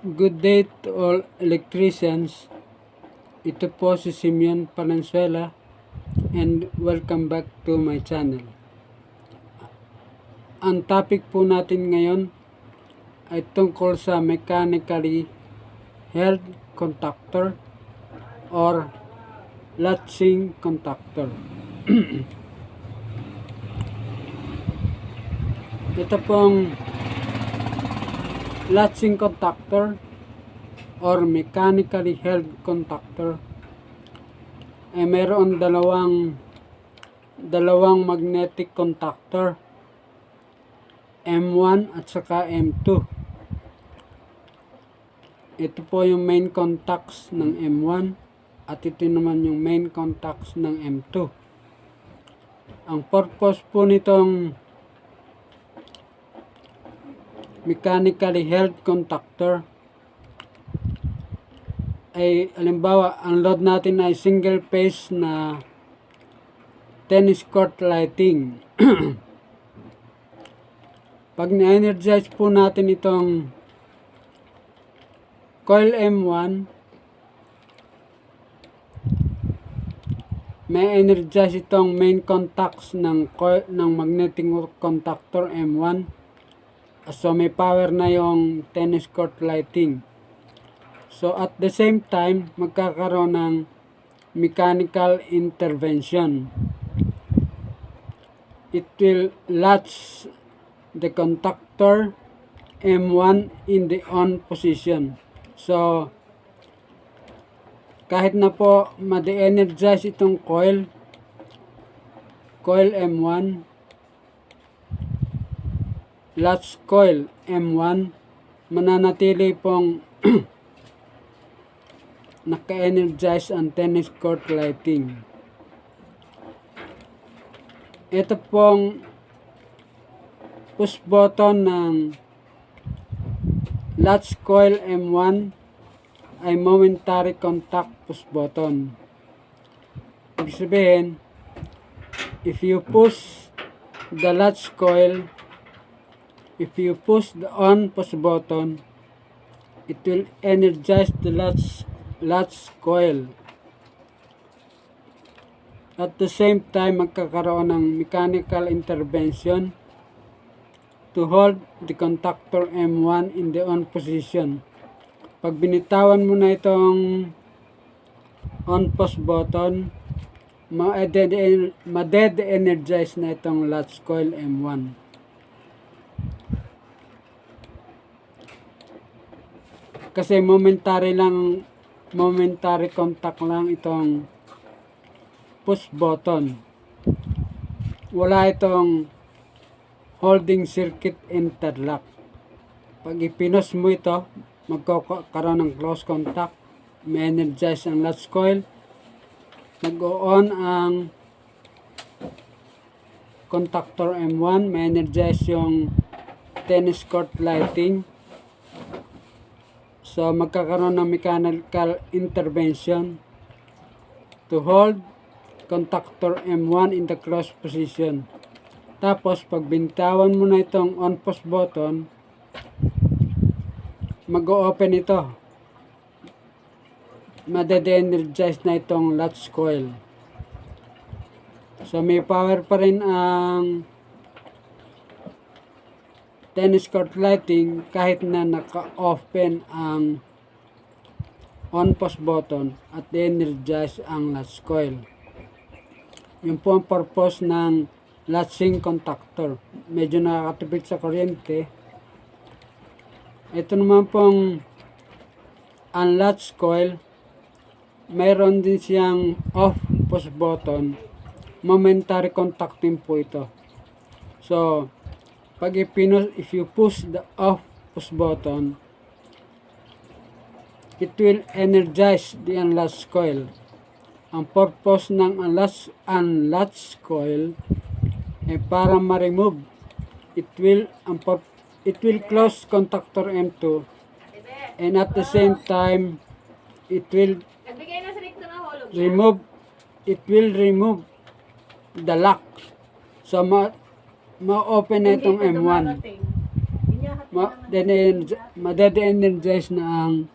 Good day to all electricians. Ito po si Simeon Palenzuela and welcome back to my channel. Ang topic po natin ngayon ay tungkol sa mechanically held contactor or latching contactor. Ito pong latching contactor or mechanically held contactor ay mayroon dalawang magnetic contactor, M1 at saka M2. Ito po yung main contacts ng M1 at ito naman yung main contacts ng M2. Ang purpose po nitong mechanically held contactor ay halimbawa ang load natin ay single phase na tennis court lighting. Pag na-energize po natin itong coil M1, may energize itong main contacts ng magnetic contactor M1. So may power na yung tennis court lighting. So at the same time, magkakaroon ng mechanical intervention. It will latch the contactor M1 in the on position. So kahit na po ma-de-energize itong coil M1, latch coil M1, mananatili pong naka-energize ang tennis court lighting. Ito pong push button ng latch coil M1 ay momentary contact push button. Ibig sabihin, if you push the latch coil, if you push the on push button, it will energize the latch coil. At the same time, magkakaroon ng mechanical intervention to hold the contactor M1 in the on position. Pag binitawan mo na itong on push button, ma-dead-energize na itong latch coil M1. Kasi momentary contact lang itong push button. Wala itong holding circuit interlock. Pag ipinos mo ito, magkakaroon ng close contact, may energize ang latch coil, mag-on ang contactor M1, may energize yung tennis court lighting. So magkakaroon ng mechanical intervention to hold contactor M1 in the closed position. Tapos pag bintawan mo na itong on push button, mag-o-open ito. Madede-energize na itong latch coil. So may power pa rin ang tennis court lighting kahit na naka-open ang on push button at energize ang latch coil. Yun po ang purpose ng latching contactor. Medyo nakakatipid sa kuryente. Ito naman pong unlatch coil, mayroon din siyang off push button. Momentary contacting po ito. So pag if you push the off push button, it will energize the unlatch coil. Ang purpose ng unlatch coil ay para ma-remove. It will close contactor M2 and at the same time it will remove the lock. So ma-open na itong M1. madede-energize na ang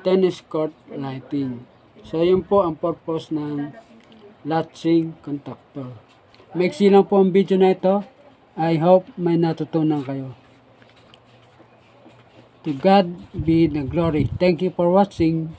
tennis court lighting. So, yun po ang purpose ng latching contactor. Maiksi lang po ang video na ito. I hope may natutunan kayo. To God be the glory. Thank you for watching.